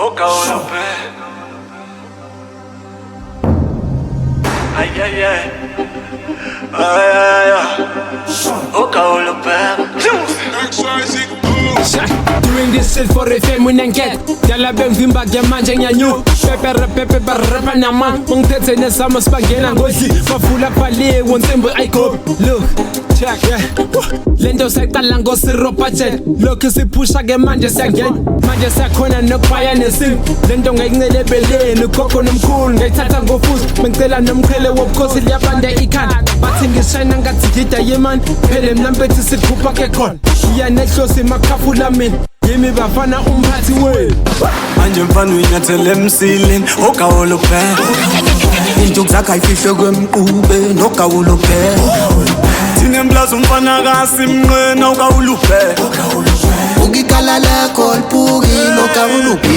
Okaolope. Ay, ay, ay. Ay, ay, ay. Okaolope. Doing this shit for the fame when I get Yala bang vimba manje nyanyu Pepe rapa naman Mong tete ne sama spagena ngozi Mafula pali wonsembo aiko Look, check, yeah Lento sekala ngosi ropa jet Look isipusha ke manje siyangen Manje siyakhona nokubaya nesim Lento ngayingcele beleni Koko nomkhulu ngayithatha ngofuzi Mengicela nomqhele wobukhosi liyabanda ikhanda Bathi ngishayina ngathi gida yeman Phele mnambethi sikhupha ke khona Iya nehlosi makhafula mina Yimi bafana umphathi wenu Manje mfana uyinyathele emsileni Okaolope. Intuk zakhe ayifihle kwemqube nokawulupe Thine mplaza umfana kasimnqena Okaolope. ukikala lakho lipuki nokawulupe